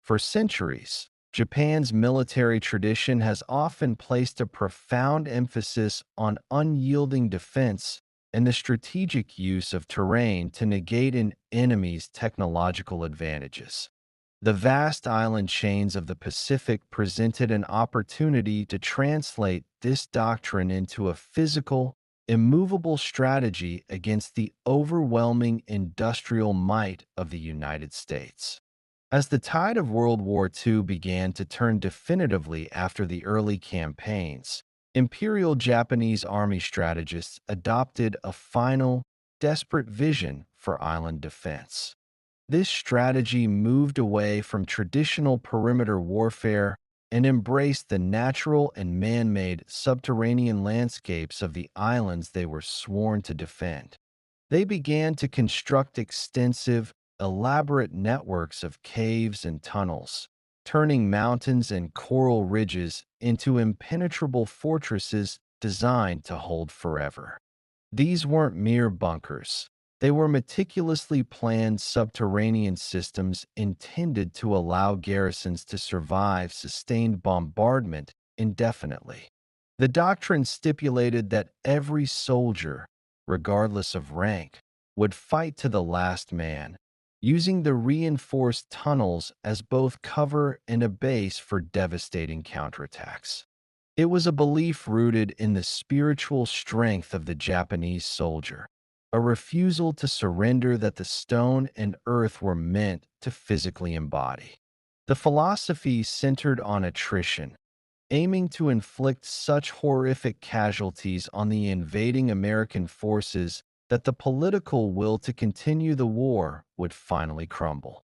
For centuries, Japan's military tradition has often placed a profound emphasis on unyielding defense and the strategic use of terrain to negate an enemy's technological advantages. The vast island chains of the Pacific presented an opportunity to translate this doctrine into a physical, immovable strategy against the overwhelming industrial might of the United States. As the tide of World War II began to turn definitively after the early campaigns, Imperial Japanese Army strategists adopted a final, desperate vision for island defense. This strategy moved away from traditional perimeter warfare and embraced the natural and man-made subterranean landscapes of the islands they were sworn to defend. They began to construct extensive, elaborate networks of caves and tunnels, turning mountains and coral ridges into impenetrable fortresses designed to hold forever. These weren't mere bunkers. They were meticulously planned subterranean systems intended to allow garrisons to survive sustained bombardment indefinitely. The doctrine stipulated that every soldier, regardless of rank, would fight to the last man, using the reinforced tunnels as both cover and a base for devastating counterattacks. It was a belief rooted in the spiritual strength of the Japanese soldier, a refusal to surrender that the stone and earth were meant to physically embody. The philosophy centered on attrition, aiming to inflict such horrific casualties on the invading American forces that the political will to continue the war would finally crumble.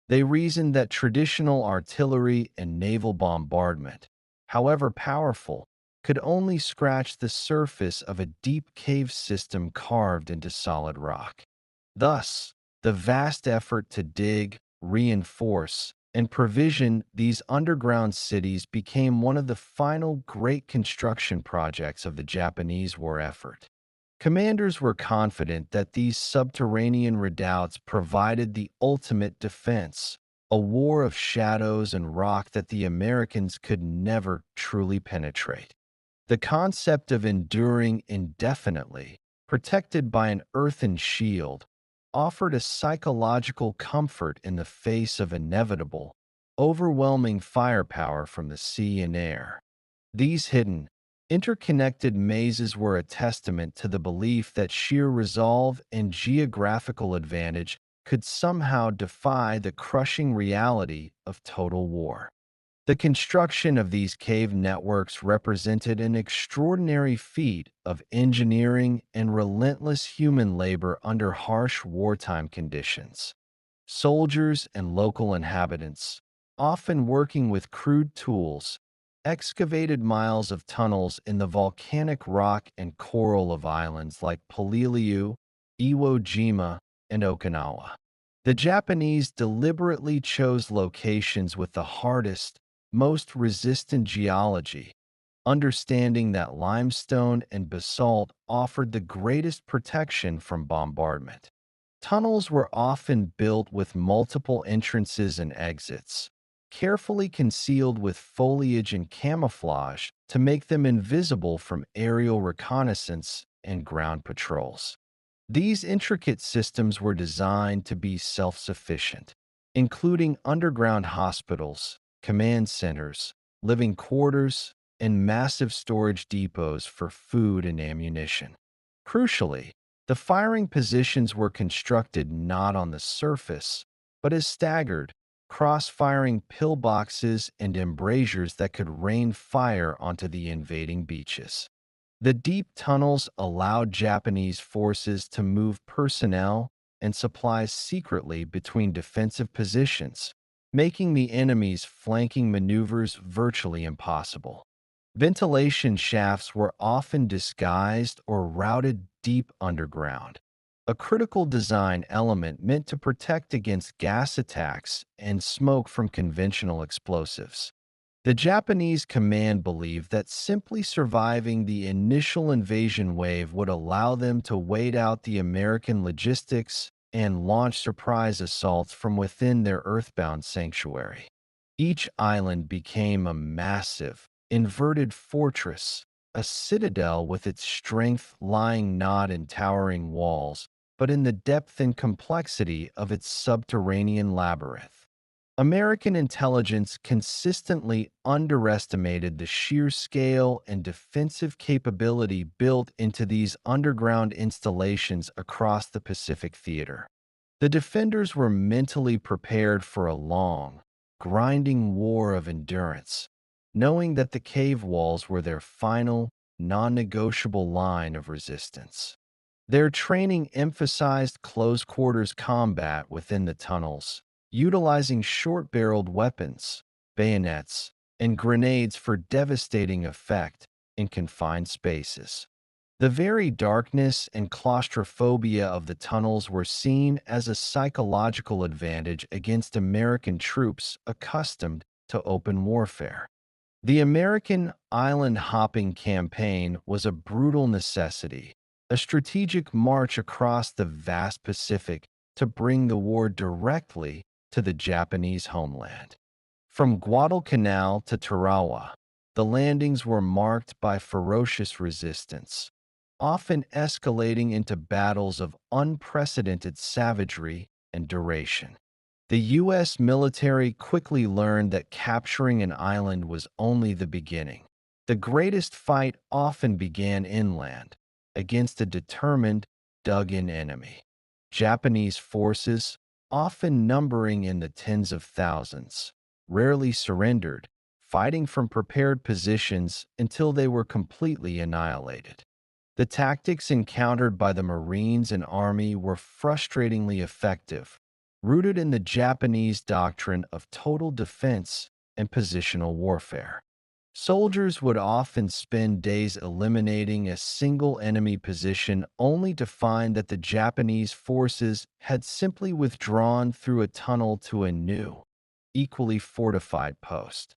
They reasoned that traditional artillery and naval bombardment, however powerful, could only scratch the surface of a deep cave system carved into solid rock. Thus, the vast effort to dig, reinforce, and provision these underground cities became one of the final great construction projects of the Japanese war effort. Commanders were confident that these subterranean redoubts provided the ultimate defense, a war of shadows and rock that the Americans could never truly penetrate. The concept of enduring indefinitely, protected by an earthen shield, offered a psychological comfort in the face of inevitable, overwhelming firepower from the sea and air. These hidden, interconnected mazes were a testament to the belief that sheer resolve and geographical advantage could somehow defy the crushing reality of total war. The construction of these cave networks represented an extraordinary feat of engineering and relentless human labor under harsh wartime conditions. Soldiers and local inhabitants, often working with crude tools, excavated miles of tunnels in the volcanic rock and coral of islands like Peleliu, Iwo Jima, and Okinawa. The Japanese deliberately chose locations with the hardest, most resistant geology, understanding that limestone and basalt offered the greatest protection from bombardment. Tunnels were often built with multiple entrances and exits, carefully concealed with foliage and camouflage to make them invisible from aerial reconnaissance and ground patrols. These intricate systems were designed to be self-sufficient, including underground hospitals, command centers, living quarters, and massive storage depots for food and ammunition. Crucially, the firing positions were constructed not on the surface, but as staggered, cross-firing pillboxes and embrasures that could rain fire onto the invading beaches. The deep tunnels allowed Japanese forces to move personnel and supplies secretly between defensive positions, making the enemy's flanking maneuvers virtually impossible. Ventilation shafts were often disguised or routed deep underground, a critical design element meant to protect against gas attacks and smoke from conventional explosives. The Japanese command believed that simply surviving the initial invasion wave would allow them to wait out the American logistics and launch surprise assaults from within their earthbound sanctuary. Each island became a massive, inverted fortress, a citadel with its strength lying not in towering walls, but in the depth and complexity of its subterranean labyrinth. American intelligence consistently underestimated the sheer scale and defensive capability built into these underground installations across the Pacific theater. The defenders were mentally prepared for a long, grinding war of endurance, knowing that the cave walls were their final, non-negotiable line of resistance. Their training emphasized close-quarters combat within the tunnels, utilizing short-barreled weapons, bayonets, and grenades for devastating effect in confined spaces. The very darkness and claustrophobia of the tunnels were seen as a psychological advantage against American troops accustomed to open warfare. The American island hopping campaign was a brutal necessity, a strategic march across the vast Pacific to bring the war directly to the Japanese homeland. From Guadalcanal to Tarawa, the landings were marked by ferocious resistance, often escalating into battles of unprecedented savagery and duration. The U.S. military quickly learned that capturing an island was only the beginning. The greatest fight often began inland, against a determined, dug-in enemy. Japanese forces, often numbering in the tens of thousands, rarely surrendered, fighting from prepared positions until they were completely annihilated. The tactics encountered by the Marines and Army were frustratingly effective, rooted in the Japanese doctrine of total defense and positional warfare. Soldiers would often spend days eliminating a single enemy position only to find that the Japanese forces had simply withdrawn through a tunnel to a new, equally fortified post.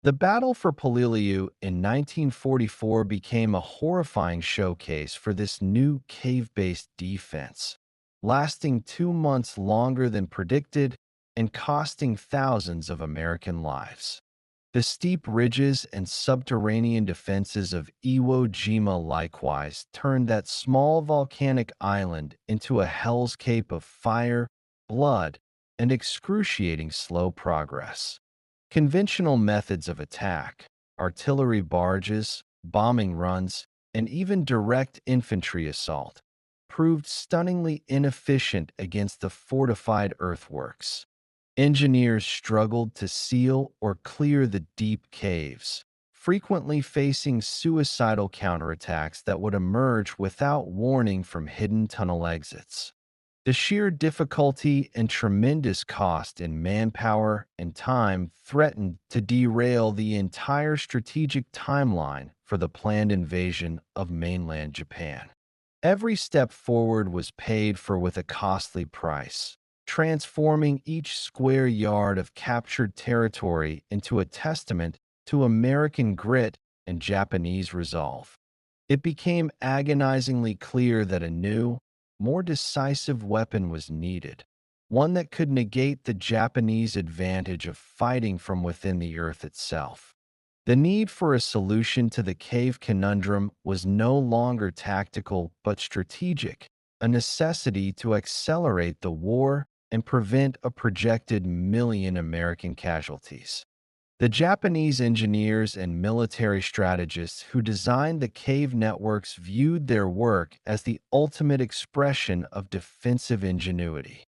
The battle for Peleliu in 1944 became a horrifying showcase for this new cave-based defense, lasting 2 months longer than predicted and costing thousands of American lives. The steep ridges and subterranean defenses of Iwo Jima likewise turned that small volcanic island into a hellscape of fire, blood, and excruciating slow progress. Conventional methods of attack, artillery barges, bombing runs, and even direct infantry assault, proved stunningly inefficient against the fortified earthworks. Engineers struggled to seal or clear the deep caves, frequently facing suicidal counterattacks that would emerge without warning from hidden tunnel exits. The sheer difficulty and tremendous cost in manpower and time threatened to derail the entire strategic timeline for the planned invasion of mainland Japan. Every step forward was paid for with a costly price, transforming each square yard of captured territory into a testament to American grit and Japanese resolve. It became agonizingly clear that a new, more decisive weapon was needed, one that could negate the Japanese advantage of fighting from within the earth itself. The need for a solution to the cave conundrum was no longer tactical but strategic, a necessity to accelerate the war and prevent a projected million American casualties. The Japanese engineers and military strategists who designed the cave networks viewed their work as the ultimate expression of defensive ingenuity.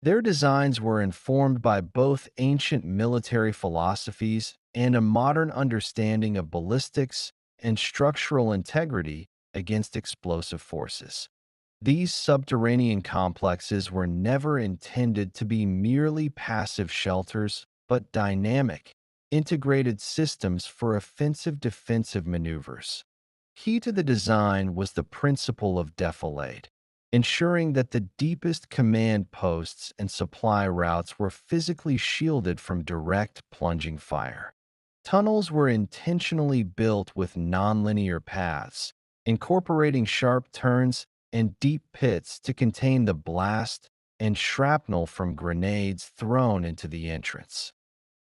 Their designs were informed by both ancient military philosophies and a modern understanding of ballistics and structural integrity against explosive forces. These subterranean complexes were never intended to be merely passive shelters, but dynamic, integrated systems for offensive-defensive maneuvers. Key to the design was the principle of defilade, ensuring that the deepest command posts and supply routes were physically shielded from direct plunging fire. Tunnels were intentionally built with nonlinear paths, incorporating sharp turns and deep pits to contain the blast and shrapnel from grenades thrown into the entrance.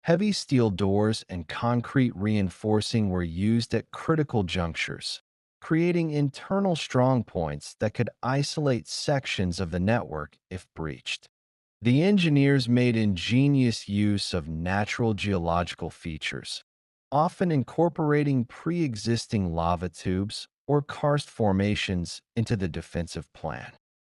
Heavy steel doors and concrete reinforcing were used at critical junctures, creating internal strong points that could isolate sections of the network if breached. The engineers made ingenious use of natural geological features, often incorporating pre-existing lava tubes or karst formations into the defensive plan.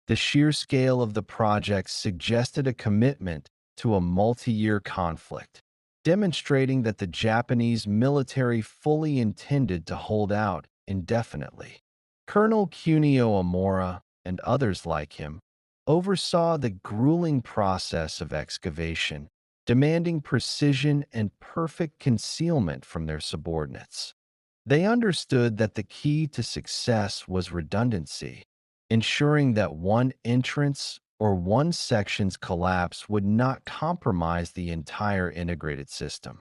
The sheer scale of the project suggested a commitment to a multi-year conflict, demonstrating that the Japanese military fully intended to hold out indefinitely. Colonel Cuneo Amora and others like him oversaw the grueling process of excavation, demanding precision and perfect concealment from their subordinates. They understood that the key to success was redundancy, ensuring that one entrance or one section's collapse would not compromise the entire integrated system.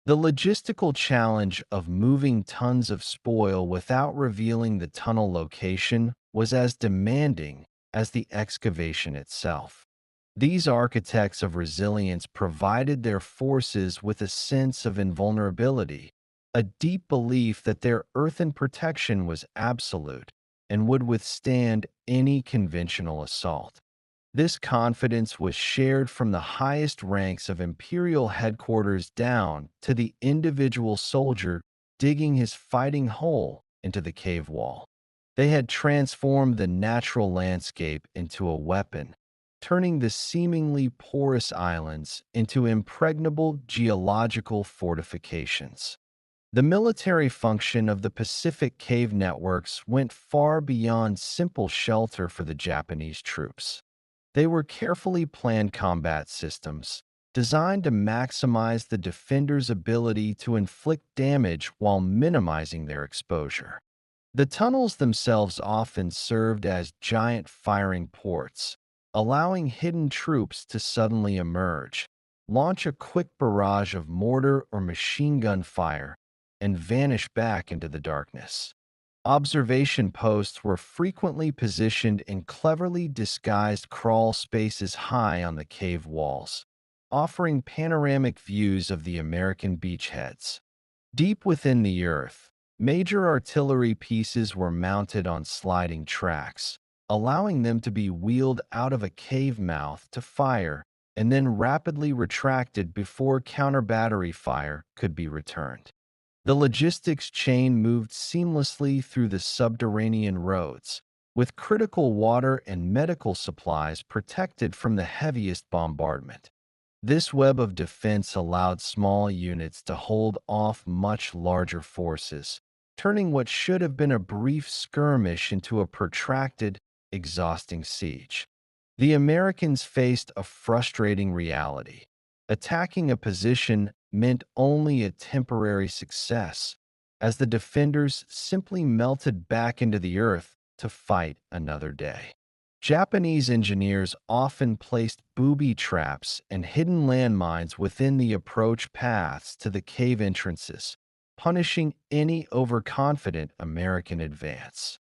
The logistical challenge of moving tons of spoil without revealing the tunnel location was as demanding as the excavation itself. These architects of resilience provided their forces with a sense of invulnerability, a deep belief that their earthen protection was absolute and would withstand any conventional assault. This confidence was shared from the highest ranks of imperial headquarters down to the individual soldier digging his fighting hole into the cave wall. They had transformed the natural landscape into a weapon, turning the seemingly porous islands into impregnable geological fortifications. The military function of the Pacific cave networks went far beyond simple shelter for the Japanese troops. They were carefully planned combat systems, designed to maximize the defenders' ability to inflict damage while minimizing their exposure. The tunnels themselves often served as giant firing ports, allowing hidden troops to suddenly emerge, launch a quick barrage of mortar or machine gun fire, and vanish back into the darkness. Observation posts were frequently positioned in cleverly disguised crawl spaces high on the cave walls, offering panoramic views of the American beachheads. Deep within the earth, major artillery pieces were mounted on sliding tracks, allowing them to be wheeled out of a cave mouth to fire and then rapidly retracted before counter-battery fire could be returned. The logistics chain moved seamlessly through the subterranean roads, with critical water and medical supplies protected from the heaviest bombardment. This web of defense allowed small units to hold off much larger forces, turning what should have been a brief skirmish into a protracted, exhausting siege. The Americans faced a frustrating reality. Attacking a position meant only a temporary success, as the defenders simply melted back into the earth to fight another day. Japanese engineers often placed booby traps and hidden landmines within the approach paths to the cave entrances, punishing any overconfident American advance.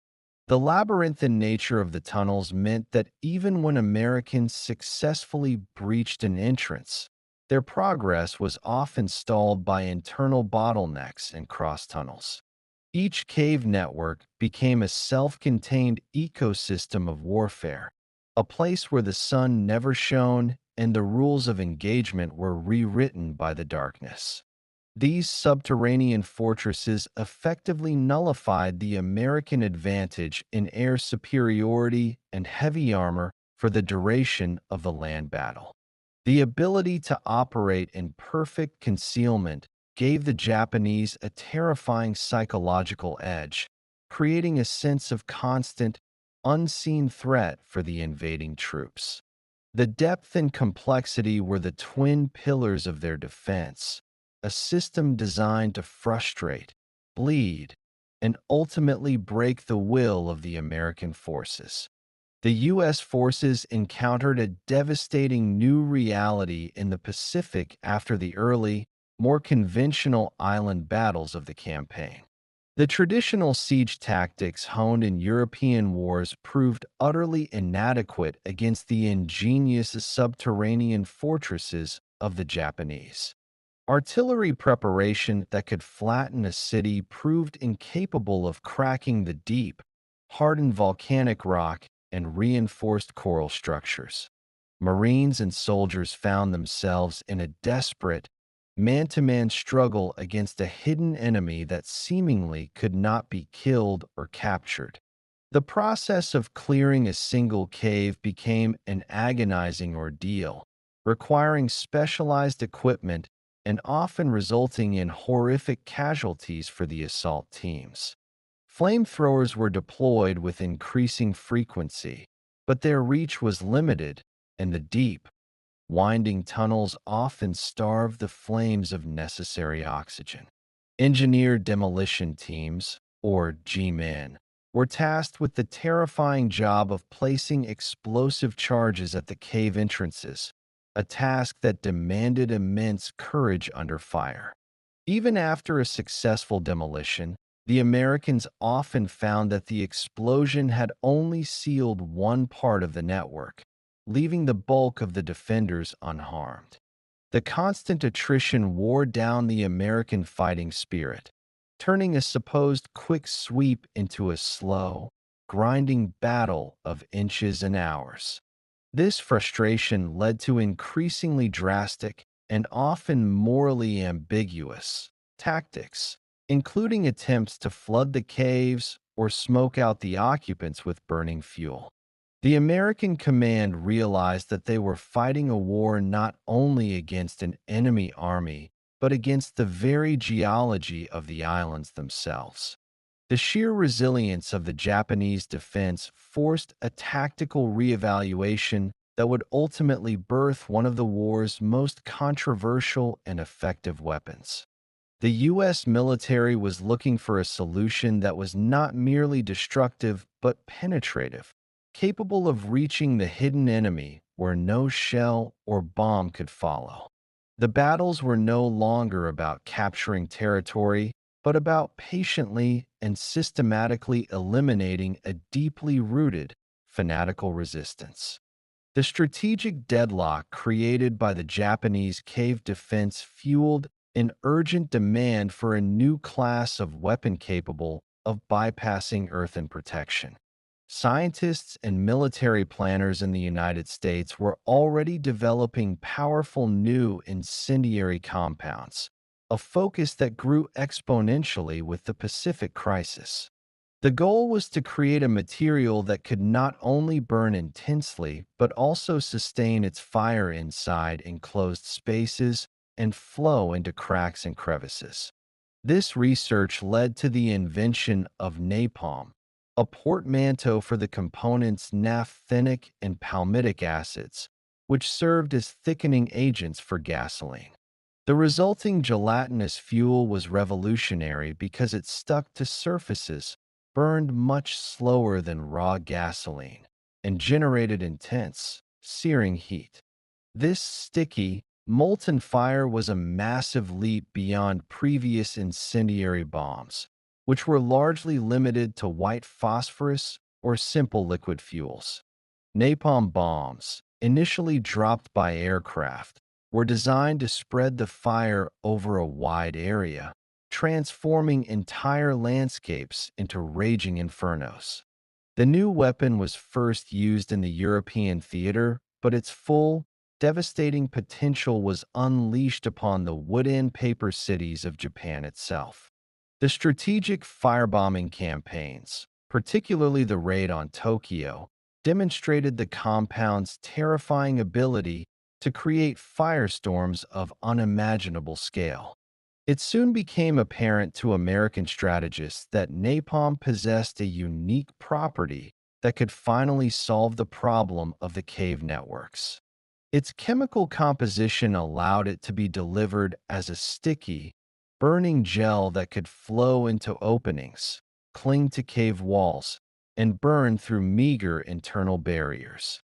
The labyrinthine nature of the tunnels meant that even when Americans successfully breached an entrance, their progress was often stalled by internal bottlenecks and cross tunnels. Each cave network became a self-contained ecosystem of warfare, a place where the sun never shone and the rules of engagement were rewritten by the darkness. These subterranean fortresses effectively nullified the American advantage in air superiority and heavy armor for the duration of the land battle. The ability to operate in perfect concealment gave the Japanese a terrifying psychological edge, creating a sense of constant, unseen threat for the invading troops. The depth and complexity were the twin pillars of their defense, a system designed to frustrate, bleed, and ultimately break the will of the American forces. The U.S. forces encountered a devastating new reality in the Pacific after the early, more conventional island battles of the campaign. The traditional siege tactics honed in European wars proved utterly inadequate against the ingenious subterranean fortresses of the Japanese. Artillery preparation that could flatten a city proved incapable of cracking the deep, hardened volcanic rock and reinforced coral structures. Marines and soldiers found themselves in a desperate, man-to-man struggle against a hidden enemy that seemingly could not be killed or captured. The process of clearing a single cave became an agonizing ordeal, requiring specialized equipment and often resulting in horrific casualties for the assault teams. Flamethrowers were deployed with increasing frequency, but their reach was limited, and the deep, winding tunnels often starved the flames of necessary oxygen. Engineer demolition teams, or G-men, were tasked with the terrifying job of placing explosive charges at the cave entrances, a task that demanded immense courage under fire. Even after a successful demolition, the Americans often found that the explosion had only sealed one part of the network, leaving the bulk of the defenders unharmed. The constant attrition wore down the American fighting spirit, turning a supposed quick sweep into a slow, grinding battle of inches and hours. This frustration led to increasingly drastic and often morally ambiguous tactics, including attempts to flood the caves or smoke out the occupants with burning fuel. The American command realized that they were fighting a war not only against an enemy army, but against the very geology of the islands themselves. The sheer resilience of the Japanese defense forced a tactical reevaluation that would ultimately birth one of the war's most controversial and effective weapons. The U.S. military was looking for a solution that was not merely destructive but penetrative, capable of reaching the hidden enemy where no shell or bomb could follow. The battles were no longer about capturing territory, but about patiently and systematically eliminating a deeply rooted, fanatical resistance. The strategic deadlock created by the Japanese cave defense fueled an urgent demand for a new class of weapon capable of bypassing earthen protection. Scientists and military planners in the United States were already developing powerful new incendiary compounds, a focus that grew exponentially with the Pacific Crisis. The goal was to create a material that could not only burn intensely, but also sustain its fire inside enclosed spaces and flow into cracks and crevices. This research led to the invention of napalm, a portmanteau for the components naphthenic and palmitic acids, which served as thickening agents for gasoline. The resulting gelatinous fuel was revolutionary because it stuck to surfaces, burned much slower than raw gasoline, and generated intense, searing heat. This sticky, molten fire was a massive leap beyond previous incendiary bombs, which were largely limited to white phosphorus or simple liquid fuels. Napalm bombs, initially dropped by aircraft, were designed to spread the fire over a wide area, transforming entire landscapes into raging infernos. The new weapon was first used in the European theater, but its full, devastating potential was unleashed upon the wood-and paper cities of Japan itself. The strategic firebombing campaigns, particularly the raid on Tokyo, demonstrated the compound's terrifying ability to create firestorms of unimaginable scale. It soon became apparent to American strategists that napalm possessed a unique property that could finally solve the problem of the cave networks. Its chemical composition allowed it to be delivered as a sticky, burning gel that could flow into openings, cling to cave walls, and burn through meager internal barriers.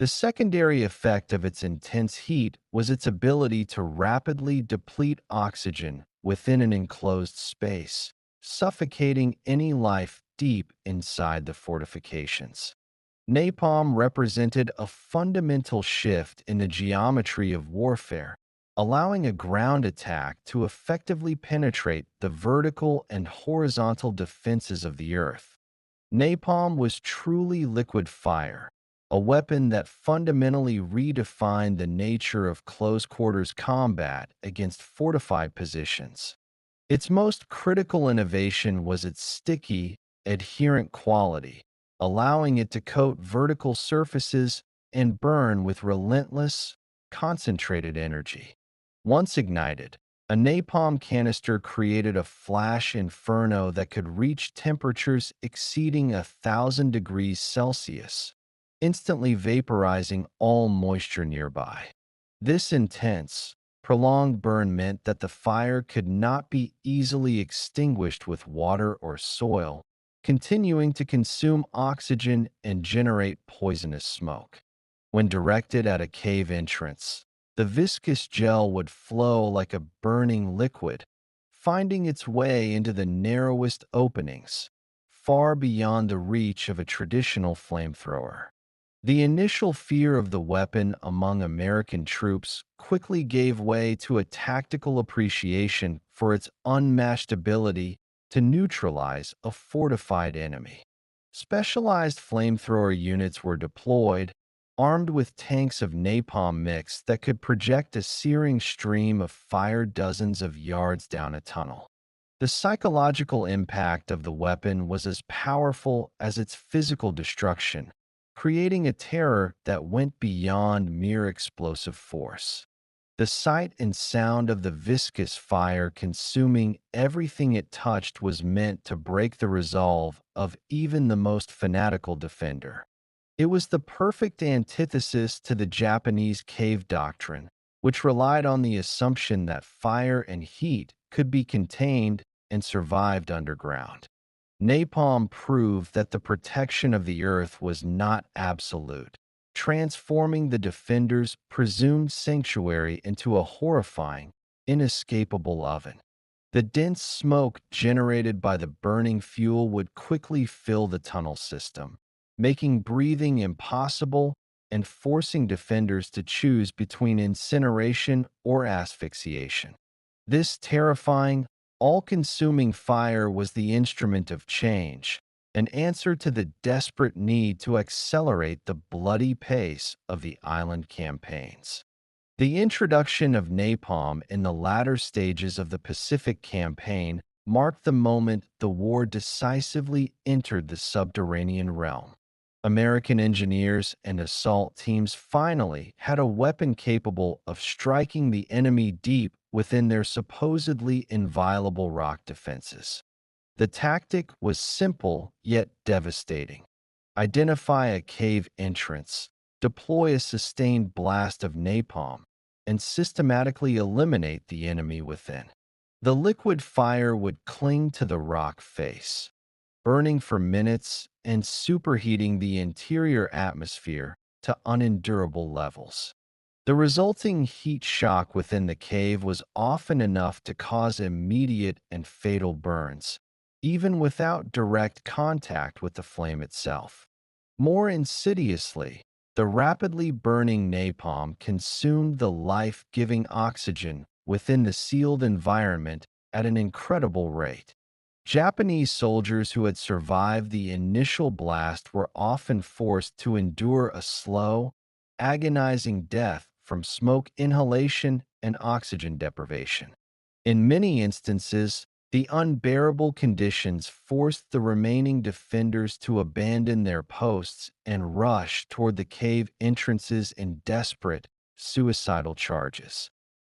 The secondary effect of its intense heat was its ability to rapidly deplete oxygen within an enclosed space, suffocating any life deep inside the fortifications. Napalm represented a fundamental shift in the geometry of warfare, allowing a ground attack to effectively penetrate the vertical and horizontal defenses of the Earth. Napalm was truly liquid fire, a weapon that fundamentally redefined the nature of close-quarters combat against fortified positions. Its most critical innovation was its sticky, adherent quality, allowing it to coat vertical surfaces and burn with relentless, concentrated energy. Once ignited, a napalm canister created a flash inferno that could reach temperatures exceeding 1,000 degrees Celsius, instantly vaporizing all moisture nearby. This intense, prolonged burn meant that the fire could not be easily extinguished with water or soil, continuing to consume oxygen and generate poisonous smoke. When directed at a cave entrance, the viscous gel would flow like a burning liquid, finding its way into the narrowest openings, far beyond the reach of a traditional flamethrower. The initial fear of the weapon among American troops quickly gave way to a tactical appreciation for its unmatched ability to neutralize a fortified enemy. Specialized flamethrower units were deployed, armed with tanks of napalm mix that could project a searing stream of fire dozens of yards down a tunnel. The psychological impact of the weapon was as powerful as its physical destruction, creating a terror that went beyond mere explosive force. The sight and sound of the viscous fire consuming everything it touched was meant to break the resolve of even the most fanatical defender. It was the perfect antithesis to the Japanese cave doctrine, which relied on the assumption that fire and heat could be contained and survived underground. Napalm proved that the protection of the Earth was not absolute, transforming the defender's presumed sanctuary into a horrifying, inescapable oven. The dense smoke generated by the burning fuel would quickly fill the tunnel system, making breathing impossible and forcing defenders to choose between incineration or asphyxiation. This terrifying, all-consuming fire was the instrument of change, an answer to the desperate need to accelerate the bloody pace of the island campaigns. The introduction of napalm in the latter stages of the Pacific Campaign marked the moment the war decisively entered the subterranean realm. American engineers and assault teams finally had a weapon capable of striking the enemy deep within their supposedly inviolable rock defenses. The tactic was simple yet devastating. Identify a cave entrance, deploy a sustained blast of napalm, and systematically eliminate the enemy within. The liquid fire would cling to the rock face, burning for minutes and superheating the interior atmosphere to unendurable levels. The resulting heat shock within the cave was often enough to cause immediate and fatal burns, even without direct contact with the flame itself. More insidiously, the rapidly burning napalm consumed the life-giving oxygen within the sealed environment at an incredible rate. Japanese soldiers who had survived the initial blast were often forced to endure a slow, agonizing death from smoke inhalation and oxygen deprivation. In many instances, the unbearable conditions forced the remaining defenders to abandon their posts and rush toward the cave entrances in desperate, suicidal charges.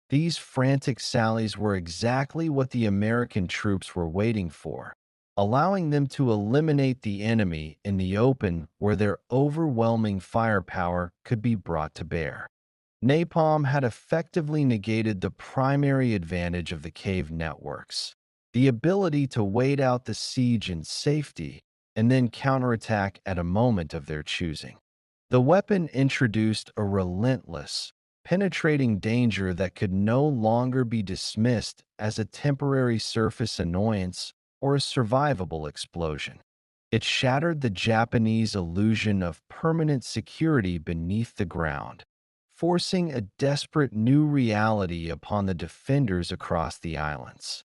These frantic sallies were exactly what the American troops were waiting for, allowing them to eliminate the enemy in the open where their overwhelming firepower could be brought to bear. Napalm had effectively negated the primary advantage of the cave networks, the ability to wait out the siege in safety and then counterattack at a moment of their choosing. The weapon introduced a relentless, penetrating danger that could no longer be dismissed as a temporary surface annoyance or a survivable explosion. It shattered the Japanese illusion of permanent security beneath the ground, forcing a desperate new reality upon the defenders across the islands.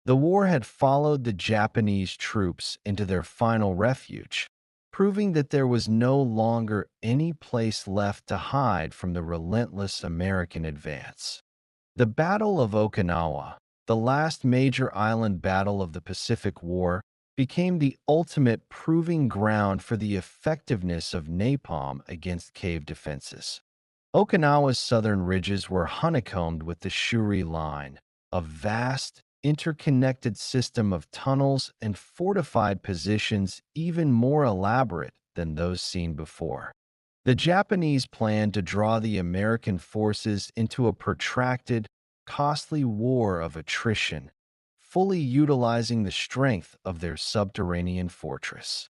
The war had followed the Japanese troops into their final refuge, proving that there was no longer any place left to hide from the relentless American advance. The Battle of Okinawa, the last major island battle of the Pacific War, became the ultimate proving ground for the effectiveness of napalm against cave defenses. Okinawa's southern ridges were honeycombed with the Shuri Line, a vast, interconnected system of tunnels and fortified positions even more elaborate than those seen before. The Japanese planned to draw the American forces into a protracted, costly war of attrition, fully utilizing the strength of their subterranean fortress.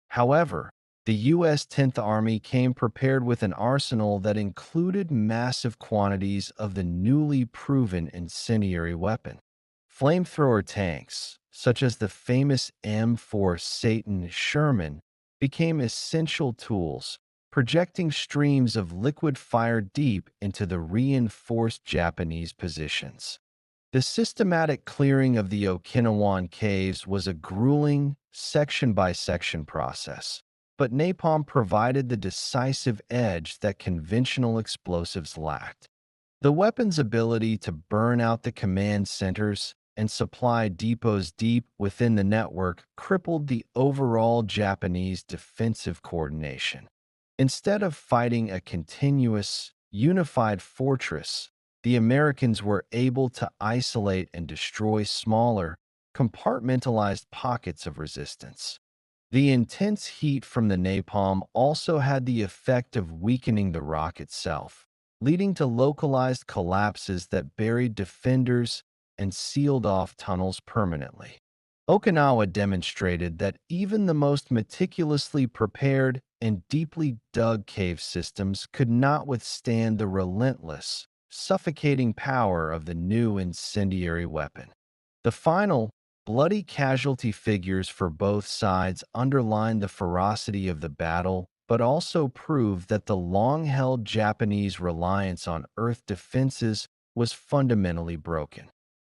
However, the U.S. 10th Army came prepared with an arsenal that included massive quantities of the newly proven incendiary weapon. Flamethrower tanks, such as the famous M4 Satan Sherman, became essential tools, projecting streams of liquid fire deep into the reinforced Japanese positions. The systematic clearing of the Okinawan caves was a grueling, section-by-section process, but napalm provided the decisive edge that conventional explosives lacked. The weapon's ability to burn out the command centers and supply depots deep within the network crippled the overall Japanese defensive coordination. Instead of fighting a continuous, unified fortress, the Americans were able to isolate and destroy smaller, compartmentalized pockets of resistance. The intense heat from the napalm also had the effect of weakening the rock itself, leading to localized collapses that buried defenders and sealed off tunnels permanently. Okinawa demonstrated that even the most meticulously prepared and deeply dug cave systems could not withstand the relentless, suffocating power of the new incendiary weapon. The final, bloody casualty figures for both sides underlined the ferocity of the battle, but also proved that the long-held Japanese reliance on earth defenses was fundamentally broken.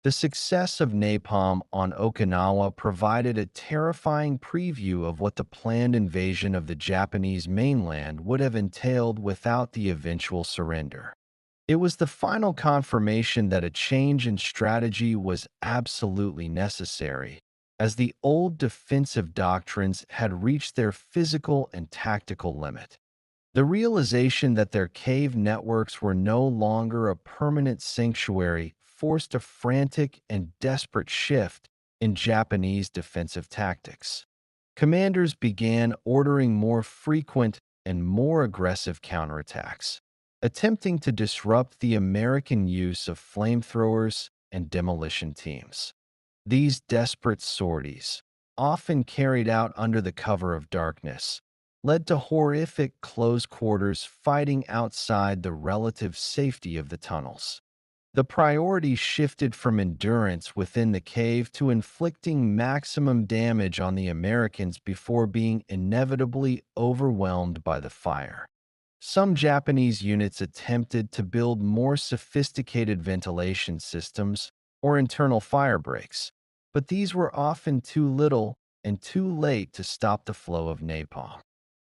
The success of napalm on Okinawa provided a terrifying preview of what the planned invasion of the Japanese mainland would have entailed without the eventual surrender. It was the final confirmation that a change in strategy was absolutely necessary, as the old defensive doctrines had reached their physical and tactical limit. The realization that their cave networks were no longer a permanent sanctuary forced a frantic and desperate shift in Japanese defensive tactics. Commanders began ordering more frequent and more aggressive counterattacks, attempting to disrupt the American use of flamethrowers and demolition teams. These desperate sorties, often carried out under the cover of darkness, led to horrific close-quarters fighting outside the relative safety of the tunnels. The priority shifted from endurance within the cave to inflicting maximum damage on the Americans before being inevitably overwhelmed by the fire. Some Japanese units attempted to build more sophisticated ventilation systems or internal fire breaks, but these were often too little and too late to stop the flow of napalm.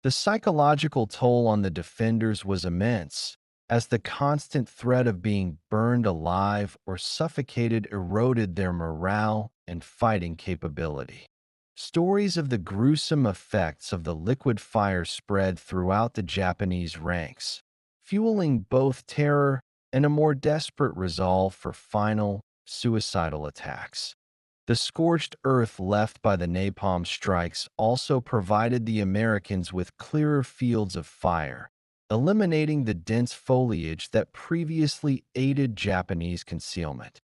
The psychological toll on the defenders was immense, as the constant threat of being burned alive or suffocated eroded their morale and fighting capability. Stories of the gruesome effects of the liquid fire spread throughout the Japanese ranks, fueling both terror and a more desperate resolve for final, suicidal attacks. The scorched earth left by the napalm strikes also provided the Americans with clearer fields of fire, eliminating the dense foliage that previously aided Japanese concealment.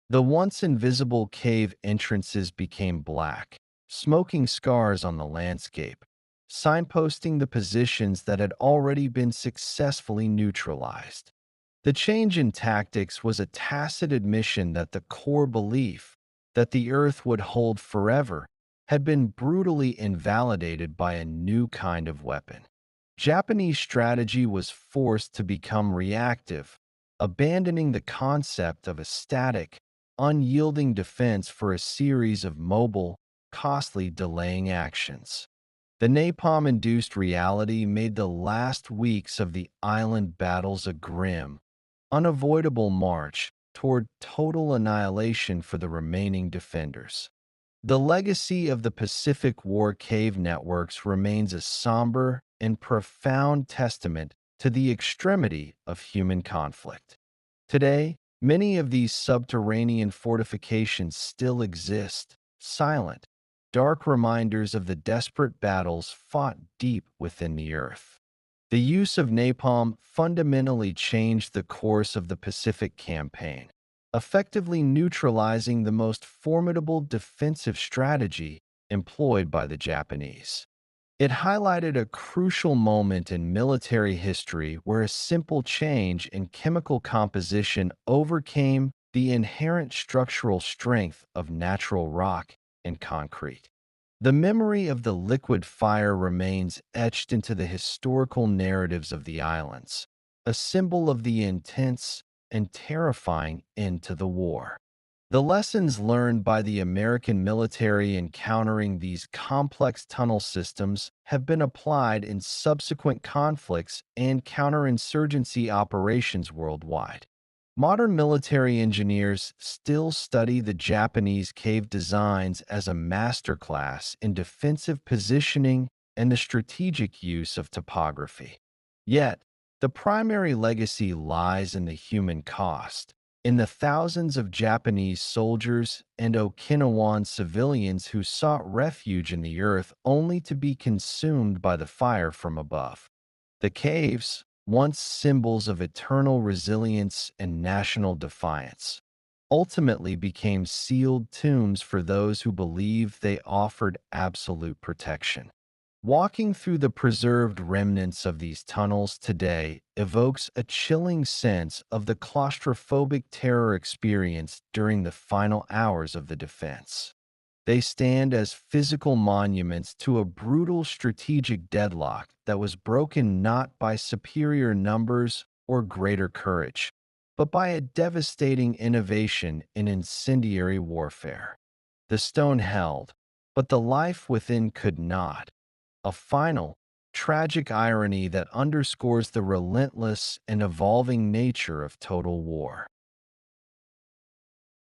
The once invisible cave entrances became black, smoking scars on the landscape, signposting the positions that had already been successfully neutralized. The change in tactics was a tacit admission that the core belief that the Earth would hold forever had been brutally invalidated by a new kind of weapon. Japanese strategy was forced to become reactive, abandoning the concept of a static, unyielding defense for a series of mobile, costly delaying actions. The napalm-induced reality made the last weeks of the island battles a grim, unavoidable march toward total annihilation for the remaining defenders. The legacy of the Pacific War cave networks remains a somber and profound testament to the extremity of human conflict. Today, many of these subterranean fortifications still exist, silent, dark reminders of the desperate battles fought deep within the earth. The use of napalm fundamentally changed the course of the Pacific Campaign, effectively neutralizing the most formidable defensive strategy employed by the Japanese. It highlighted a crucial moment in military history where a simple change in chemical composition overcame the inherent structural strength of natural rock and concrete. The memory of the liquid fire remains etched into the historical narratives of the islands, a symbol of the intense and terrifying end to the war. The lessons learned by the American military in countering these complex tunnel systems have been applied in subsequent conflicts and counterinsurgency operations worldwide. Modern military engineers still study the Japanese cave designs as a masterclass in defensive positioning and the strategic use of topography. Yet, the primary legacy lies in the human cost, in the thousands of Japanese soldiers and Okinawan civilians who sought refuge in the earth only to be consumed by the fire from above. The caves, once symbols of eternal resilience and national defiance, ultimately became sealed tombs for those who believed they offered absolute protection. Walking through the preserved remnants of these tunnels today evokes a chilling sense of the claustrophobic terror experienced during the final hours of the defense. They stand as physical monuments to a brutal strategic deadlock that was broken not by superior numbers or greater courage, but by a devastating innovation in incendiary warfare. The stone held, but the life within could not. A final, tragic irony that underscores the relentless and evolving nature of total war.